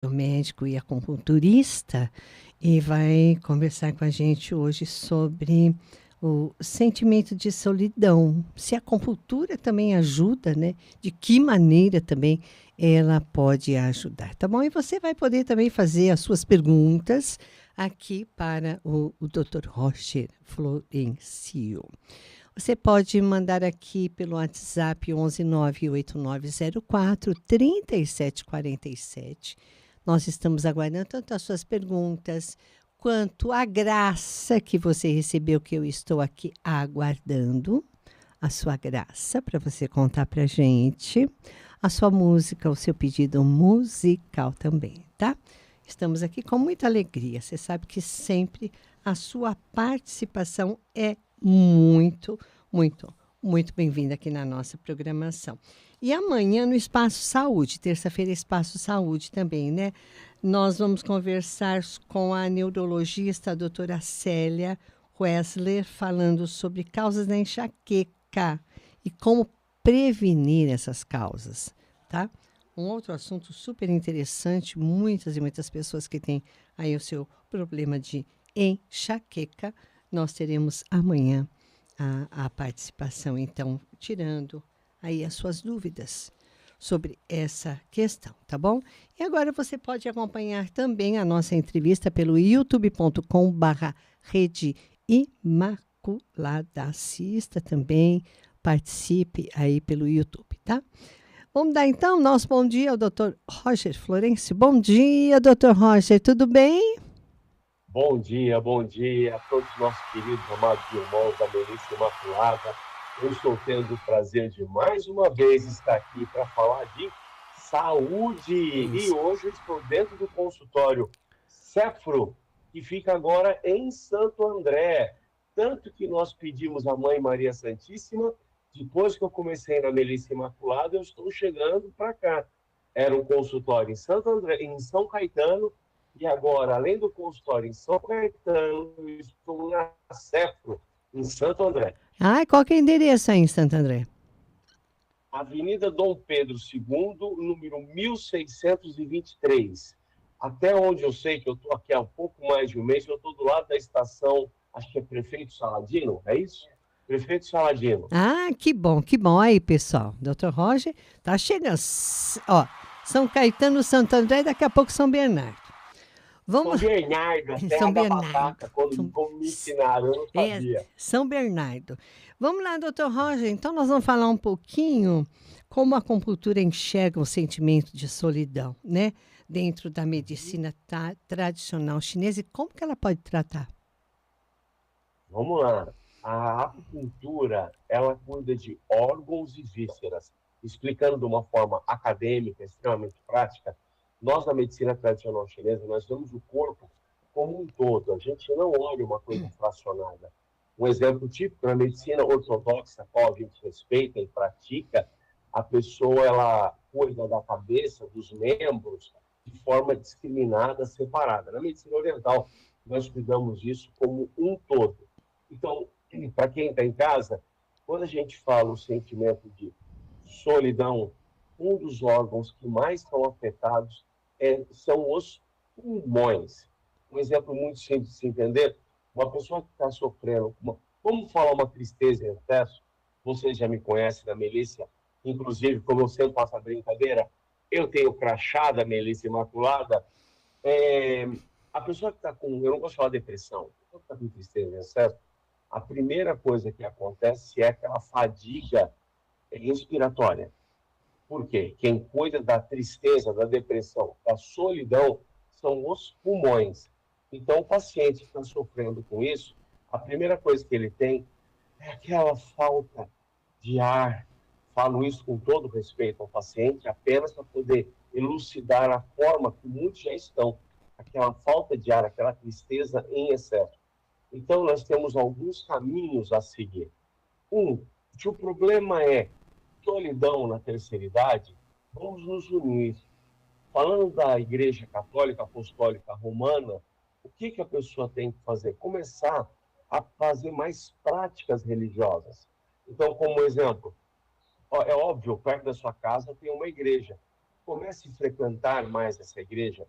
médico e acupunturista, e vai conversar com a gente hoje sobre o sentimento de solidão. Se a acupuntura também ajuda, né? De que maneira também ela pode ajudar, tá bom? E você vai poder também fazer as suas perguntas aqui para o Dr. Roger Florencio. Você pode mandar aqui pelo WhatsApp 11 98904 3747. Nós estamos aguardando tanto as suas perguntas quanto a graça que você recebeu, que eu estou aqui aguardando. A sua graça para você contar para gente. A sua música, o seu pedido musical também, tá? Estamos aqui com muita alegria. Você sabe que sempre a sua participação é muito, muito, muito bem-vinda aqui na nossa programação. E amanhã no Espaço Saúde, terça-feira Espaço Saúde também, né? Nós vamos conversar com a neurologista a doutora Célia Wessler, falando sobre causas da enxaqueca e como prevenir essas causas, tá? Um outro assunto super interessante, muitas e muitas pessoas que têm aí o seu problema de enxaqueca, nós teremos amanhã a participação, então, tirando aí as suas dúvidas sobre essa questão, tá bom? E agora você pode acompanhar também a nossa entrevista pelo youtube.com/rede Imaculada. Assista também, participe aí pelo YouTube, tá? Vamos dar então nosso bom dia ao Dr. Roger Florencio. Bom dia, Dr. Roger, tudo bem? Bom dia a todos os nossos queridos, amados irmãos da Melissa Imaculada. Eu estou tendo o prazer de mais uma vez estar aqui para falar de saúde. E hoje eu estou dentro do consultório Cefro, que fica agora em Santo André. Tanto que nós pedimos à Mãe Maria Santíssima, depois que eu comecei na Melissa Imaculada, eu estou chegando para cá. Era um consultório em Santo André, em São Caetano. E agora, além do consultório em São Caetano, eu estou na Cefro, em Santo André. Ah, qual que é o endereço aí em Santo André? Avenida Dom Pedro II, número 1623. Até onde eu sei que eu estou aqui há um pouco mais de um mês, eu estou do lado da estação, acho que é Prefeito Saladino, é isso? Prefeito Saladino. Ah, que bom, que bom. Aí, pessoal, Dr. Roger tá chegando. Ó, São Caetano, Santo André, daqui a pouco São Bernardo. São Vamos. Bernardo, a terra São da Bernardo. batata, como me ensinaram, eu não É, sabia. São Bernardo. Vamos lá, doutor Roger. Então, nós vamos falar um pouquinho como a acupuntura enxerga o sentimento de solidão, né? Dentro da medicina tradicional chinesa e como que ela pode tratar. Vamos lá. A acupuntura, ela cuida de órgãos e vísceras. Explicando de uma forma acadêmica, extremamente prática, nós na medicina tradicional chinesa, nós vemos o corpo como um todo. A gente não olha uma coisa fracionada. Um exemplo típico na medicina ortodoxa, a qual a gente respeita e pratica, a pessoa ela cuida da cabeça, dos membros, de forma discriminada, separada. Na medicina oriental, nós cuidamos disso como um todo. Então, para quem está em casa, quando a gente fala o sentimento de solidão, um dos órgãos que mais estão afetados são os pulmões. Um exemplo muito simples de se entender, uma pessoa que está sofrendo, vamos falar uma tristeza em excesso, você já me conhece da Melissa, inclusive, como eu sempre faço a brincadeira, eu tenho crachá da Melissa Imaculada, a pessoa que está com, eu não gosto de falar depressão, a pessoa que está com tristeza em excesso, a primeira coisa que acontece é aquela fadiga respiratória. Por quê? Quem cuida da tristeza, da depressão, da solidão, são os pulmões. Então, o paciente que está sofrendo com isso, a primeira coisa que ele tem é aquela falta de ar. Falo isso com todo respeito ao paciente, apenas para poder elucidar a forma que muitos já estão. Aquela falta de ar, aquela tristeza em excesso. Então, nós temos alguns caminhos a seguir. Se o problema é solidão na terceira idade, vamos nos unir. Falando da Igreja Católica Apostólica Romana, o que a pessoa tem que fazer? Começar a fazer mais práticas religiosas. Então, como exemplo, é óbvio, perto da sua casa tem uma igreja. comece a frequentar mais essa igreja,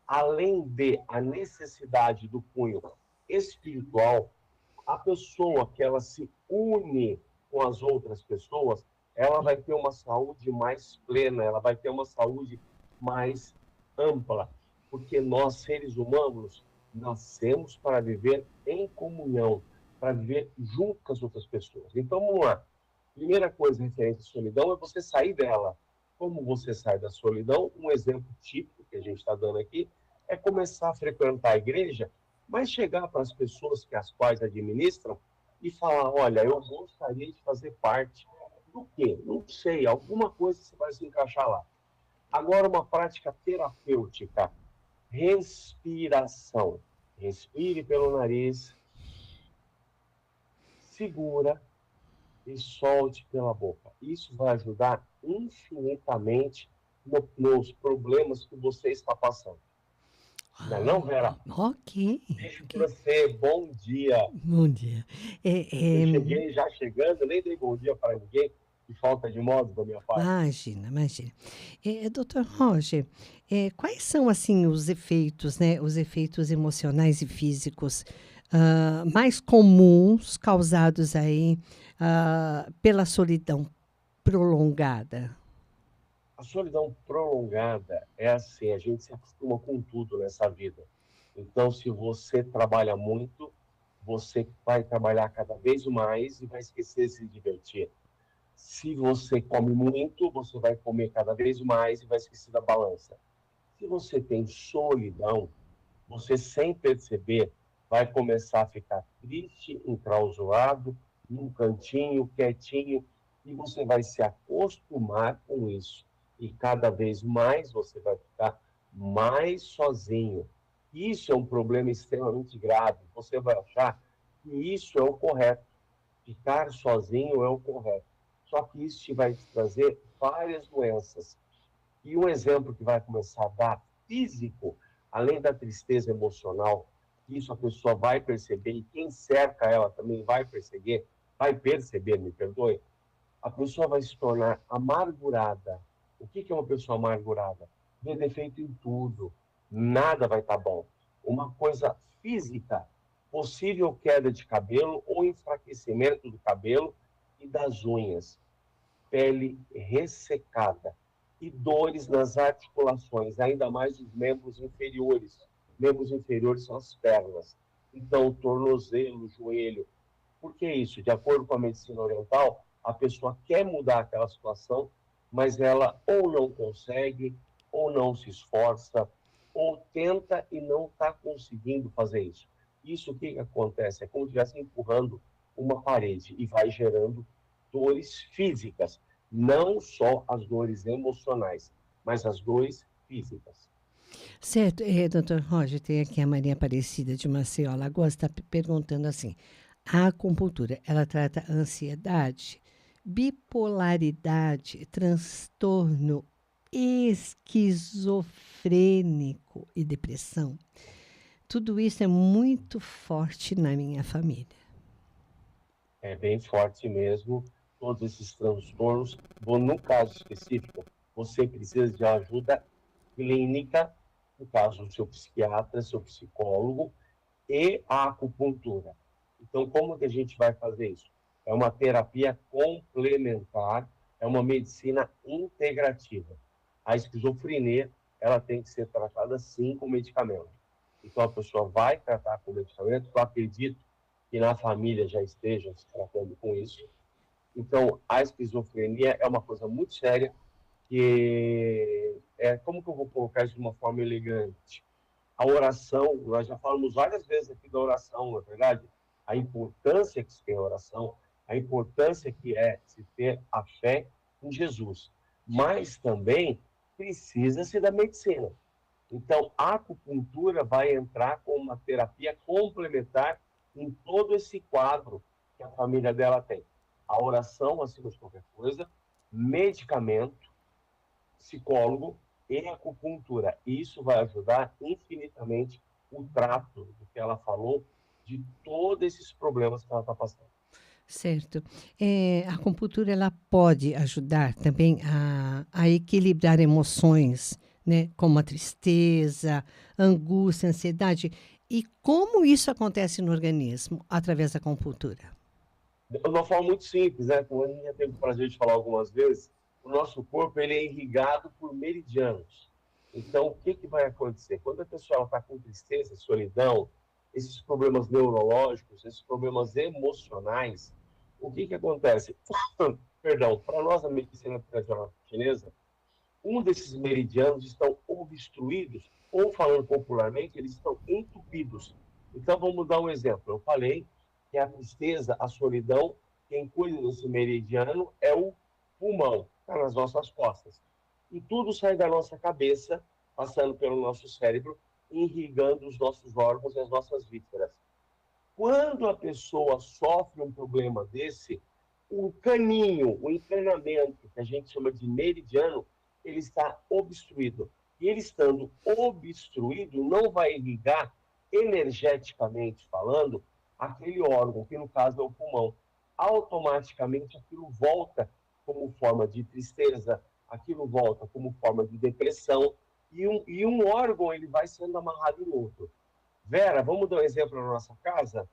além de a necessidade do cunho espiritual, a pessoa que ela se une com as outras pessoas, ela vai ter uma saúde mais plena, ela vai ter uma saúde mais ampla, porque nós, seres humanos, nascemos para viver em comunhão, para viver junto com as outras pessoas. Então, vamos lá. Primeira coisa referente à solidão é você sair dela. Como você sai da solidão? Um exemplo típico que a gente está dando aqui é começar a frequentar a igreja, mas chegar para as pessoas que as quais administram e falar, olha, eu gostaria de fazer parte do quê? Não sei, alguma coisa você vai se encaixar lá. Agora, uma prática terapêutica, respiração. Respire pelo nariz, segura e solte pela boca. Isso vai ajudar infinitamente nos problemas que você está passando. Não, Vera? Ok. Beijo para você, bom dia. Bom dia. Eu cheguei já chegando, nem dei bom dia para ninguém, de falta de modo da minha parte. Imagina, imagina. Doutor Roger, quais são, assim, os efeitos, né, os efeitos emocionais e físicos mais comuns causados aí pela solidão prolongada? A solidão prolongada é assim, a gente se acostuma com tudo nessa vida. Então, se você trabalha muito, você vai trabalhar cada vez mais e vai esquecer de se divertir. Se você come muito, você vai comer cada vez mais e vai esquecer da balança. Se você tem solidão, você, sem perceber, vai começar a ficar triste, enclausurado, num cantinho, quietinho, e você vai se acostumar com isso. E cada vez mais você vai ficar mais sozinho. Isso é um problema extremamente grave. Você vai achar que isso é o correto. Ficar sozinho é o correto. Só que isso vai te trazer várias doenças. E um exemplo que vai começar a dar físico, além da tristeza emocional, isso a pessoa vai perceber, e quem cerca ela também vai perceber, me perdoe, a pessoa vai se tornar amargurada. O que é uma pessoa amargurada? Vê defeito em tudo, nada vai estar bom. Uma coisa física, possível queda de cabelo ou enfraquecimento do cabelo e das unhas, pele ressecada e dores nas articulações, ainda mais os membros inferiores. Membros inferiores são as pernas. Então, tornozelo, joelho. Por que isso? De acordo com a medicina oriental, a pessoa quer mudar aquela situação, mas ela ou não consegue, ou não se esforça, ou tenta e não está conseguindo fazer isso. Isso, o que acontece? É como se estivesse empurrando uma parede e vai gerando dores físicas, não só as dores emocionais, mas as dores físicas. Certo, doutor Roger, tem aqui a Maria Aparecida de Maceió, Alagoas, está perguntando assim, a acupuntura, ela trata ansiedade, bipolaridade, transtorno esquizofrênico e depressão? Tudo isso é muito forte na minha família. É bem forte mesmo, todos esses transtornos. No caso específico, você precisa de ajuda clínica, no caso do seu psiquiatra, seu psicólogo, e a acupuntura. Então, como que a gente vai fazer isso? É uma terapia complementar, é uma medicina integrativa. A esquizofrenia, ela tem que ser tratada sim com medicamento. Então, a pessoa vai tratar com medicamento, eu acredito que na família já estejam se tratando com isso. Então, a esquizofrenia é uma coisa muito séria, que como que eu vou colocar isso de uma forma elegante? A oração, nós já falamos várias vezes aqui da oração, não é verdade? A importância que se tem a oração, a importância que é se ter a fé em Jesus. Mas também precisa-se da medicina. Então, a acupuntura vai entrar como uma terapia complementar em todo esse quadro que a família dela tem. A oração, acima de qualquer coisa, medicamento, psicólogo e acupuntura. Isso vai ajudar infinitamente o trato do que ela falou, de todos esses problemas que ela está passando. Certo. A acupuntura ela pode ajudar também a equilibrar emoções, né, como a tristeza, angústia, ansiedade. E como isso acontece no organismo? Através da acupuntura. De uma forma muito simples, né? Como a gente já teve o prazer de falar algumas vezes, o nosso corpo ele é irrigado por meridianos. Então, o que vai acontecer? Quando a pessoa está com tristeza, solidão, esses problemas neurológicos, esses problemas emocionais, o que acontece? Perdão, para nós, a medicina tradicional chinesa, um desses meridianos estão obstruídos, ou falando popularmente, eles estão entupidos. Então, vamos dar um exemplo. Eu falei que a tristeza, a solidão, quem cuida desse meridiano é o pulmão, está nas nossas costas. E tudo sai da nossa cabeça, passando pelo nosso cérebro, irrigando os nossos órgãos e as nossas vísceras. Quando a pessoa sofre um problema desse, o caninho, o encanamento, que a gente chama de meridiano, ele está obstruído. E ele estando obstruído, não vai irrigar, energeticamente falando, aquele órgão, que no caso é o pulmão. Automaticamente aquilo volta como forma de tristeza, aquilo volta como forma de depressão, e um órgão ele vai sendo amarrado em outro. Vera, vamos dar um exemplo na nossa casa?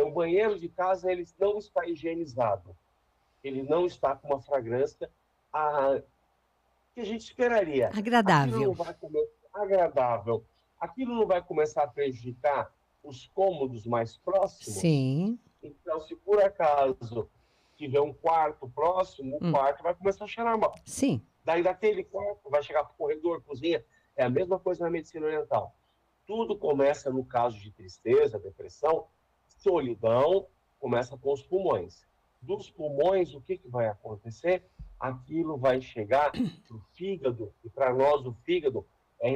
O banheiro de casa ele não está higienizado. Ele não está com uma fragrância que a gente esperaria. Aquilo Agradável. não vai começar agradável. Aquilo não vai começar a prejudicar os cômodos mais próximos. Sim. Então, se por acaso tiver um quarto próximo, o quarto vai começar a cheirar mal. Sim. Daí daquele quarto vai chegar para o corredor, cozinha. É a mesma coisa na medicina oriental. Tudo começa no caso de tristeza, depressão, solidão, começa com os pulmões. Dos pulmões, o que vai acontecer? Aquilo vai chegar para o fígado, e para nós o fígado é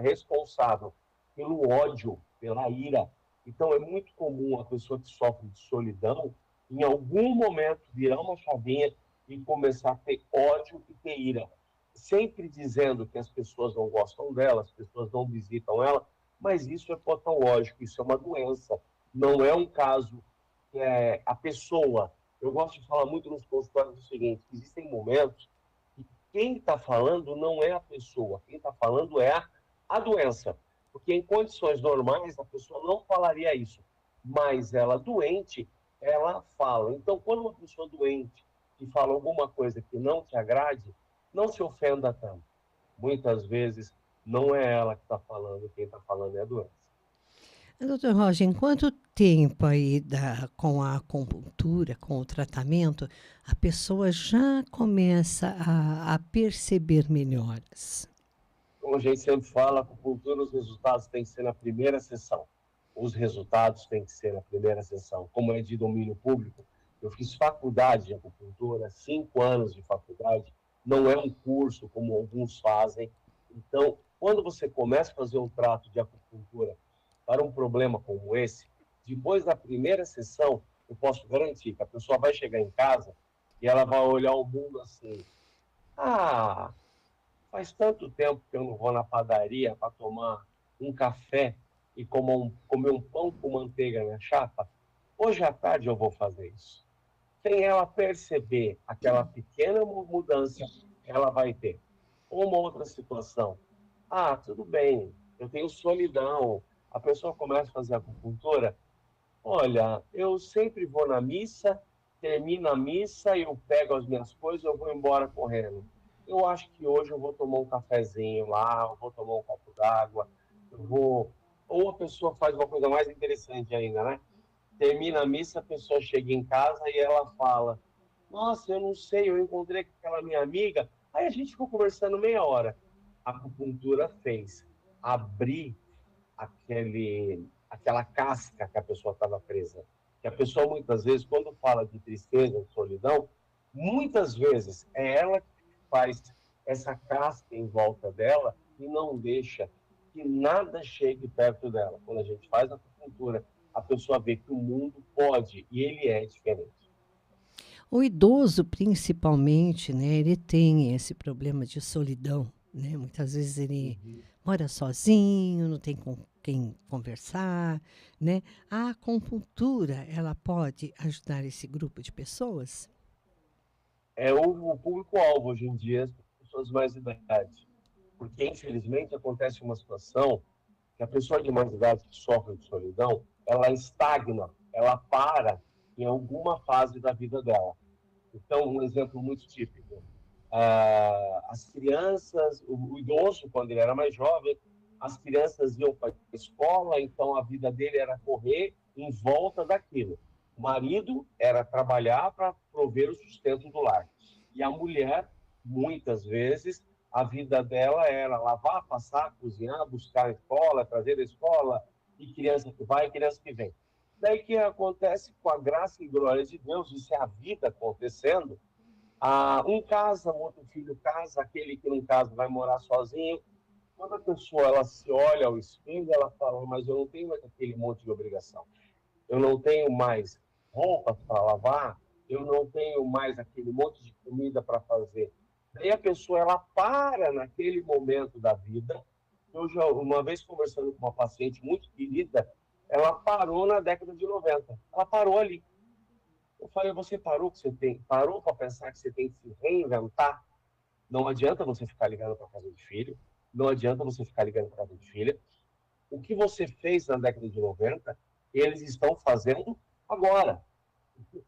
responsável pelo ódio, pela ira. Então é muito comum a pessoa que sofre de solidão, em algum momento, virar uma chavinha e começar a ter ódio e ter ira. Sempre dizendo que as pessoas não gostam dela, as pessoas não visitam ela, mas isso é patológico, isso é uma doença. Não é um caso que a pessoa... Eu gosto de falar muito nos consultórios o seguinte, que existem momentos que quem está falando não é a pessoa, quem está falando é a doença. Porque em condições normais a pessoa não falaria isso, mas ela doente, ela fala. Então, quando uma pessoa doente que fala alguma coisa que não te agrade, não se ofenda tanto. Muitas vezes não é ela que está falando, quem está falando é a doença. Doutor Roger, em quanto tempo aí com a acupuntura, com o tratamento, a pessoa já começa a perceber melhoras? Como a gente sempre fala, a acupuntura, os resultados têm que ser na primeira sessão. Os resultados têm que ser na primeira sessão. Como é de domínio público, eu fiz faculdade de acupuntura, 5 anos de faculdade, não é um curso como alguns fazem. Então, quando você começa a fazer um trato de acupuntura para um problema como esse, depois da primeira sessão, eu posso garantir que a pessoa vai chegar em casa e ela vai olhar o mundo assim: ah, faz tanto tempo que eu não vou na padaria para tomar um café e comer um pão com manteiga na chapa. Hoje à tarde eu vou fazer isso. Sem ela perceber aquela pequena mudança, ela vai ter. Ou uma outra situação. Ah, tudo bem, eu tenho solidão. A pessoa começa a fazer acupuntura. Olha, eu sempre vou na missa, termino a missa, eu pego as minhas coisas, eu vou embora correndo. Eu acho que hoje eu vou tomar um cafezinho lá, eu vou tomar um copo d'água, eu vou... Ou a pessoa faz uma coisa mais interessante ainda, né? Termina a missa, a pessoa chega em casa e ela fala: nossa, eu não sei, eu encontrei com aquela minha amiga. Aí a gente ficou conversando meia hora. A acupuntura fez abrir aquela casca que a pessoa estava presa. Que a pessoa, muitas vezes, quando fala de tristeza, de solidão, muitas vezes é ela que faz essa casca em volta dela e não deixa que nada chegue perto dela. Quando a gente faz a acupuntura, a pessoa vê que o mundo pode e ele é diferente. O idoso, principalmente, né, ele tem esse problema de solidão, né? Muitas vezes ele Uhum. mora sozinho, não tem com quem conversar, né? A acupuntura, ela pode ajudar esse grupo de pessoas? É o público-alvo hoje em dia, as pessoas de mais idade. Porque, infelizmente, acontece uma situação que a pessoa de mais idade que sofre de solidão, ela estagna, ela para em alguma fase da vida dela. Então, um exemplo muito típico. As crianças, o idoso, quando ele era mais jovem, as crianças iam para a escola, então a vida dele era correr em volta daquilo. O marido era trabalhar para prover o sustento do lar. E a mulher, muitas vezes, a vida dela era lavar, passar, cozinhar, buscar a escola, trazer a escola, e criança que vai, criança que vem. Daí que acontece com a graça e glória de Deus, isso é a vida acontecendo, um casa, o outro filho casa, aquele que não casa vai morar sozinho. Quando a pessoa ela se olha ao espelho, ela fala, mas eu não tenho mais aquele monte de obrigação. Eu não tenho mais roupas para lavar, eu não tenho mais aquele monte de comida para fazer. Daí a pessoa ela para naquele momento da vida. Eu já, uma vez conversando com uma paciente muito querida, ela parou na década de 90. Ela parou ali. Eu falei, você parou que você tem, parou para pensar que você tem que se reinventar? Não adianta você ficar ligando para casa de filho, não adianta você ficar ligando para casa de filha. O que você fez na década de 90, eles estão fazendo agora.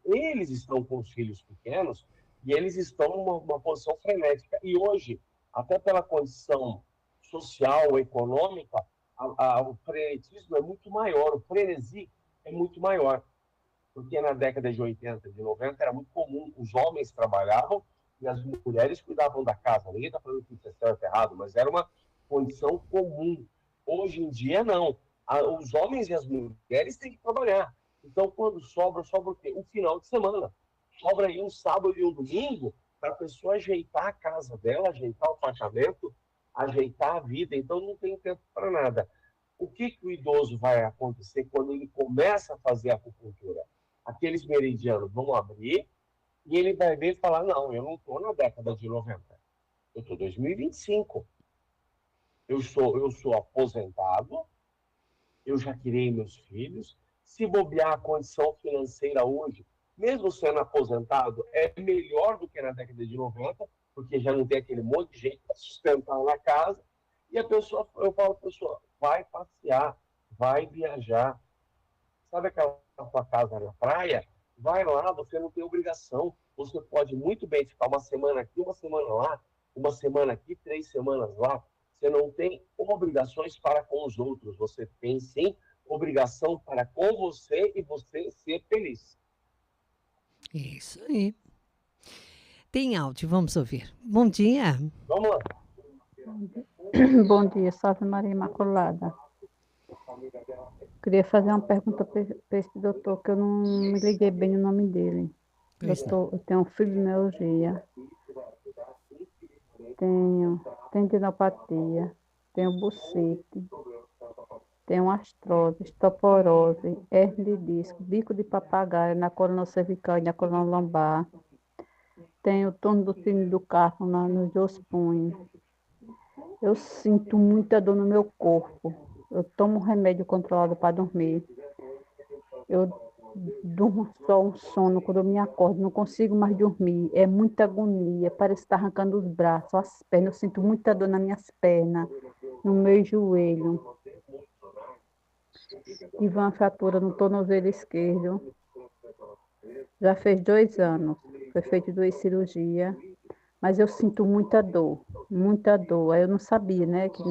Eles estão com os filhos pequenos e eles estão numa posição frenética. E hoje, até pela condição social, econômica, o frenetismo é muito maior, o frenesi é muito maior. Porque na década de 80, de 90, era muito comum, os homens trabalhavam e as mulheres cuidavam da casa. Ninguém está falando que isso é certo ou errado, mas era uma condição comum. Hoje em dia, não. Os homens e as mulheres têm que trabalhar. Então, quando sobra, sobra o quê? O final de semana. Sobra aí um sábado e um domingo para a pessoa ajeitar a casa dela, ajeitar o apartamento, ajeitar a vida. Então, não tem tempo para nada. O que o idoso vai acontecer quando ele começa a fazer acupuntura? Aqueles meridianos vão abrir e ele vai ver e falar, não, eu não estou na década de 90, eu estou em 2025. Eu sou aposentado, eu já criei meus filhos. Se bobear a condição financeira hoje, mesmo sendo aposentado, é melhor do que na década de 90, porque já não tem aquele monte de gente para sustentar na casa. E a pessoa, eu falo para a pessoa, vai passear, vai viajar. Sabe aquela sua casa na praia? Vai lá, você não tem obrigação. Você pode muito bem ficar uma semana aqui, uma semana lá, uma semana aqui, 3 semanas lá. Você não tem obrigações para com os outros. Você tem, sim, obrigação para com você e você ser feliz. Isso aí. Tem áudio, vamos ouvir. Bom dia. Vamos lá. Bom dia, Salve Maria Imaculada. Queria fazer uma pergunta para esse doutor, que eu não me liguei bem o nome dele. Pois não. Doutor, eu tenho fibromialgia, tenho tendinopatia, tenho bursite, tenho artrose, osteoporose, hernia de disco, bico de papagaio na coluna cervical e na coluna lombar. Tenho torno do sino do carpo nos dois punhos. Eu sinto muita dor no meu corpo. Eu tomo remédio controlado para dormir. Eu durmo só um sono quando eu me acordo. Não consigo mais dormir. É muita agonia. Parece que está arrancando os braços, as pernas. Eu sinto muita dor nas minhas pernas, no meu joelho. Tive uma fratura no tornozelo esquerdo. Já fez 2 anos. Foi feito 2 cirurgias. Mas eu sinto muita dor, muita dor. Aí eu não sabia, né, que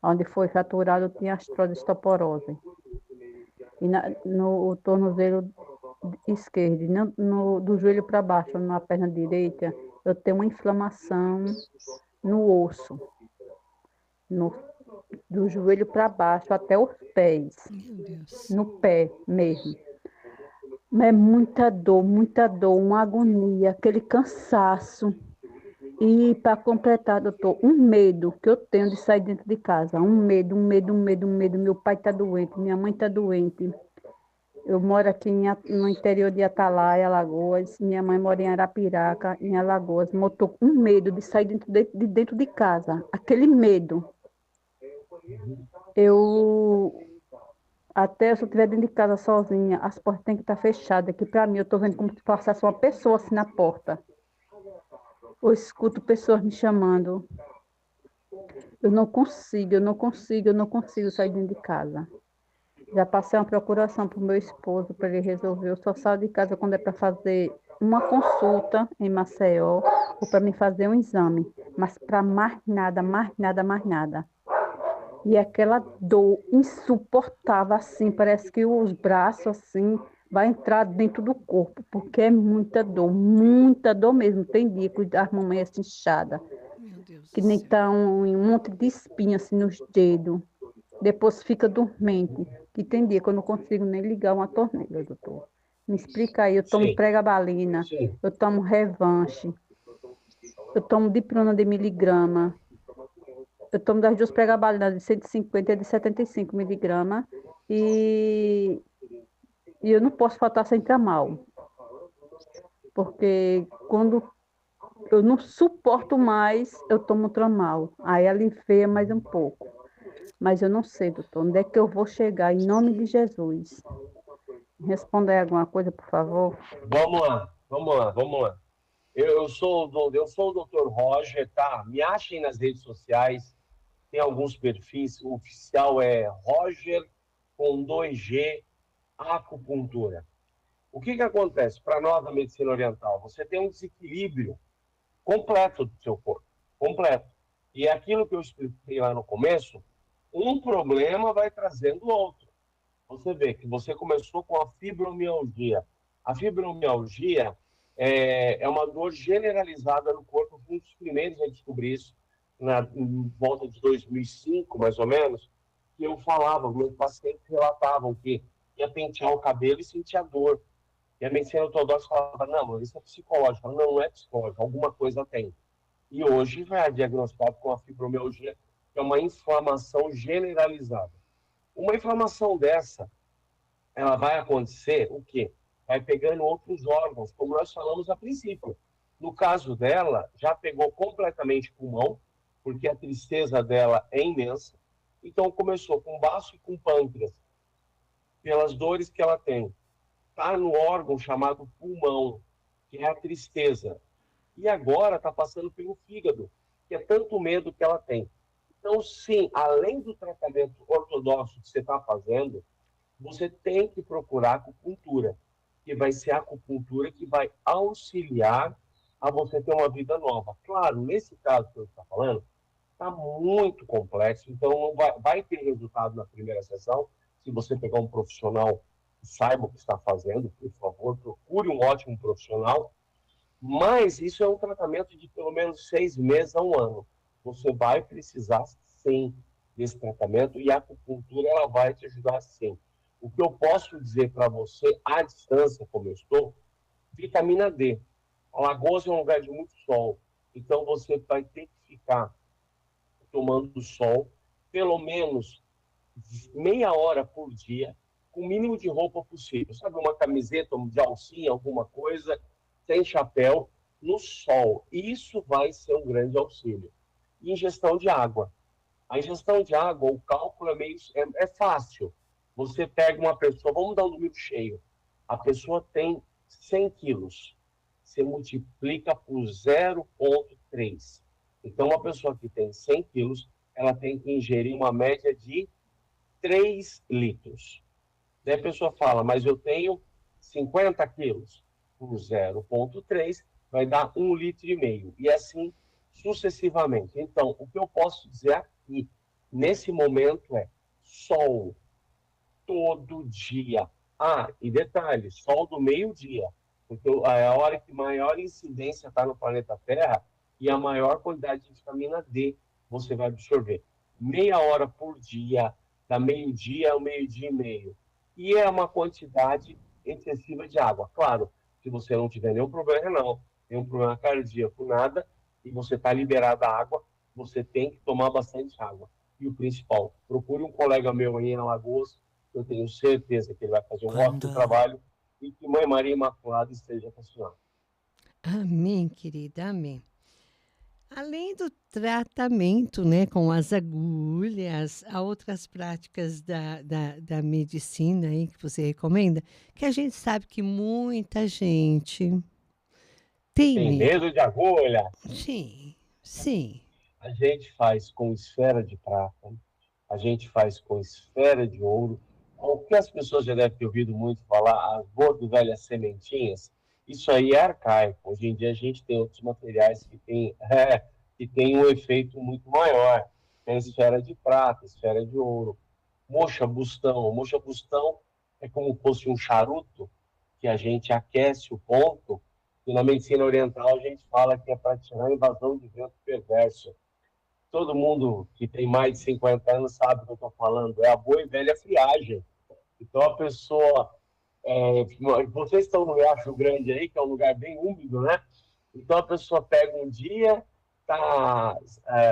onde foi fraturado tinha artrose e osteoporose. E no tornozelo esquerdo, do joelho para baixo, na perna direita, eu tenho uma inflamação no osso, do joelho para baixo até os pés, Meu Deus. no pé mesmo. É muita dor, uma agonia, aquele cansaço. E para completar, doutor, um medo que eu tenho de sair dentro de casa. Um medo. Meu pai está doente, minha mãe está doente. Eu moro aqui no interior de Atalaia, Alagoas. Minha mãe mora em Arapiraca, em Alagoas. Eu tô com medo de sair dentro de casa. Aquele medo. Eu, até se eu estiver dentro de casa sozinha, as portas têm que estar fechadas. Que para mim, eu tô vendo como se passasse uma pessoa assim na porta. Eu escuto pessoas me chamando. Eu não consigo sair dentro de casa. Já passei uma procuração para o meu esposo, para ele resolver. Eu só saio de casa quando é para fazer uma consulta em Maceió ou para me fazer um exame. Mas para mais nada, mais nada, mais nada. E aquela dor insuportável, assim, parece que os braços, assim, vai entrar dentro do corpo, porque é muita dor mesmo. Tem dia que as mamães assim, inchada, Meu Deus que do nem céu. tá um monte de espinha assim nos dedos. Depois fica dormente. Que tem dia que eu não consigo nem ligar uma torneira, doutor. Me explica aí, eu tomo Sim, pregabalina, sim. eu tomo revanche, eu tomo diprona de miligrama, eu tomo das duas pregabalinas de 150 e de 75 miligramas e, e eu não posso faltar sem tramal, porque quando eu não suporto mais, eu tomo tramal. Aí alivia mais um pouco. Mas eu não sei, doutor, onde é que eu vou chegar, em nome de Jesus. Responda aí alguma coisa, por favor. Vamos lá, vamos lá, vamos lá. Eu sou o Dr. Roger, tá? Me achem nas redes sociais, tem alguns perfis. O oficial é Roger com 2G Acupuntura. O que acontece para nós da medicina oriental? Você tem um desequilíbrio completo do seu corpo, completo. E é aquilo que eu expliquei lá no começo, um problema vai trazendo outro. Você vê que você começou com a fibromialgia. A fibromialgia é uma dor generalizada no corpo. Fui um dos primeiros a descobrir isso em volta de 2005, mais ou menos, que eu falava, meus pacientes relatavam que ia pentear o cabelo e sentia dor. E a medicina ortodoxa falava, não, isso é psicológico. Não, não é psicológico, alguma coisa tem. E hoje já é diagnosticado com a fibromialgia, que é uma inflamação generalizada. Uma inflamação dessa, ela vai acontecer o quê? Vai pegando outros órgãos, como nós falamos a princípio. No caso dela, já pegou completamente pulmão, porque a tristeza dela é imensa. Então começou com baço e com pâncreas, pelas dores que ela tem. Está no órgão chamado pulmão, que é a tristeza. E agora está passando pelo fígado, que é tanto medo que ela tem. Então, sim, além do tratamento ortodoxo que você está fazendo, você tem que procurar acupuntura, que vai ser a acupuntura que vai auxiliar a você ter uma vida nova. Claro, nesse caso que eu estou falando, está muito complexo, então não vai ter resultado na primeira sessão. Se você pegar um profissional que saiba o que está fazendo, por favor, procure um ótimo profissional. Mas isso é um tratamento de pelo menos 6 meses a um ano. Você vai precisar, sim, desse tratamento e a acupuntura ela vai te ajudar, sim. O que eu posso dizer para você, à distância, como eu estou, vitamina D. Alagoas é um lugar de muito sol, então você vai ter que ficar tomando sol pelo menos meia hora por dia, com o mínimo de roupa possível. Sabe, uma camiseta de alcinha, alguma coisa, sem chapéu, no sol. Isso vai ser um grande auxílio. E ingestão de água. A ingestão de água, o cálculo é fácil. Você pega uma pessoa, vamos dar um número cheio. A pessoa tem 100 quilos. Você multiplica por 0,3. Então, uma pessoa que tem 100 quilos, ela tem que ingerir uma média de 3 litros. Daí a pessoa fala, mas eu tenho 50 quilos. Por 0,3 vai dar 1,5 litro. E assim sucessivamente. Então, o que eu posso dizer aqui, nesse momento, é sol todo dia. Ah, e detalhe, sol do meio-dia. Porque é a hora que maior incidência está no planeta Terra e a maior quantidade de vitamina D você vai absorver. Meia hora por dia, da meio-dia ao meio-dia e meio. E é uma quantidade excessiva de água. Claro, se você não tiver nenhum problema renal, nenhum problema cardíaco, nada, e você está liberado a água, você tem que tomar bastante água. E o principal, procure um colega meu aí em Alagoas, Eu tenho certeza que ele vai fazer um ótimo trabalho e que Mãe Maria Imaculada esteja com a senhora. Amém, querida, amém. Além do tratamento, né, com as agulhas, há outras práticas da medicina aí que você recomenda, que a gente sabe que muita gente tem Tem medo. medo de agulha? Sim, sim. A gente faz com esfera de prata, a gente faz com esfera de ouro. O que as pessoas já devem ter ouvido muito falar, as boas e velhas sementinhas, isso aí é arcaico. Hoje em dia a gente tem outros materiais que tem um efeito muito maior. Tem esfera de prata, esfera de ouro, moxa bustão. Moxa bustão é como se fosse um charuto que a gente aquece o ponto, e na medicina oriental a gente fala que é para tirar a invasão de vento perverso. Todo mundo que tem mais de 50 anos sabe do que eu estou falando. É a boa e velha friagem. Então a pessoa... vocês estão no Riacho Grande aí, que é um lugar bem úmido, né? Então a pessoa pega um dia, tá,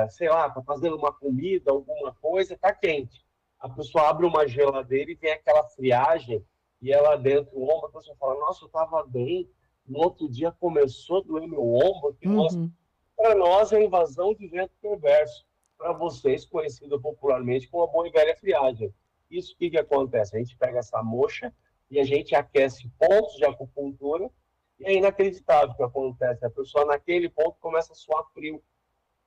sei lá, tá fazendo uma comida, alguma coisa, tá quente. A pessoa abre uma geladeira e vem aquela friagem, e ela dentro do ombro, a pessoa fala, nossa, eu estava bem, no outro dia começou a doer meu ombro, que nossa. Para nós é invasão de vento perverso, para vocês conhecido popularmente como a boa e velha friagem. Isso que acontece? A gente pega essa moxa e a gente aquece pontos de acupuntura, e é inacreditável o que acontece. A pessoa naquele ponto começa a suar frio.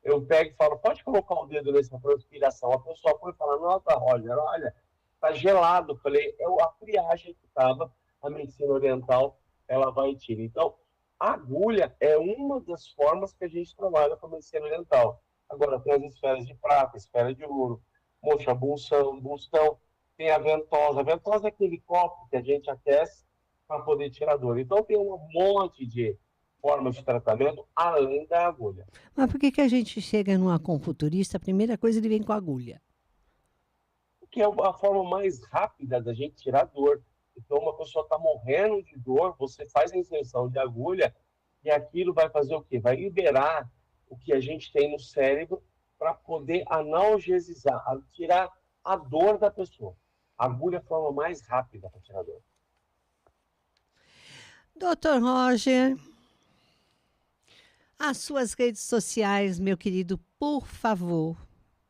Eu pego e falo, pode colocar o dedo nessa transpiração. A pessoa foi falar, nossa, Roger, olha, tá gelado. Eu falei, é a friagem que estava, a medicina oriental, ela vai e tira. Então, a agulha é uma das formas que a gente trabalha com a medicina oriental. Agora, tem as esferas de prata, esfera de ouro, moxa bustão, tem a ventosa. A ventosa é aquele copo que a gente aquece para poder tirar a dor. Então, tem um monte de formas de tratamento além da agulha. Mas por que a gente chega num acupunturista, a primeira coisa ele vem com a agulha? Porque é a forma mais rápida da gente tirar dor. Então, uma pessoa está morrendo de dor, você faz a inserção de agulha e aquilo vai fazer o quê? Vai liberar o que a gente tem no cérebro para poder analgesizar, tirar a dor da pessoa. A agulha é a forma mais rápida para tirar dor. Dr. Roger, as suas redes sociais, meu querido, por favor.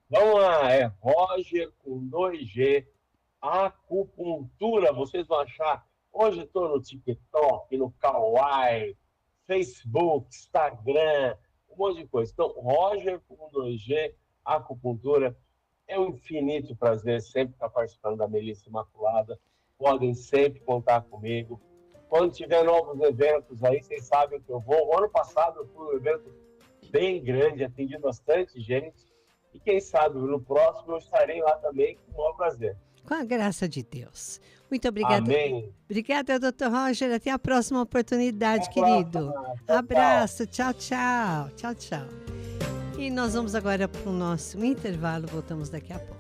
Vamos lá, é Roger com 2G, acupuntura, vocês vão achar. Hoje estou no TikTok, no Kawaii, Facebook, Instagram, um monte de coisa. Então, Roger com 2G, acupuntura, é um infinito prazer sempre estar participando da Melissa Imaculada. Podem sempre contar comigo. Quando tiver novos eventos aí, vocês sabem que eu vou. O ano passado eu fui um evento bem grande, atendi bastante gente. E quem sabe no próximo eu estarei lá também com o maior prazer. Com a graça de Deus. Muito obrigada. Amém. Obrigada, doutor Roger. Até a próxima oportunidade, Até querido. próxima. Tchau, Abraço. Tchau, tchau. Tchau, tchau. E nós vamos agora para o nosso intervalo. Voltamos daqui a pouco.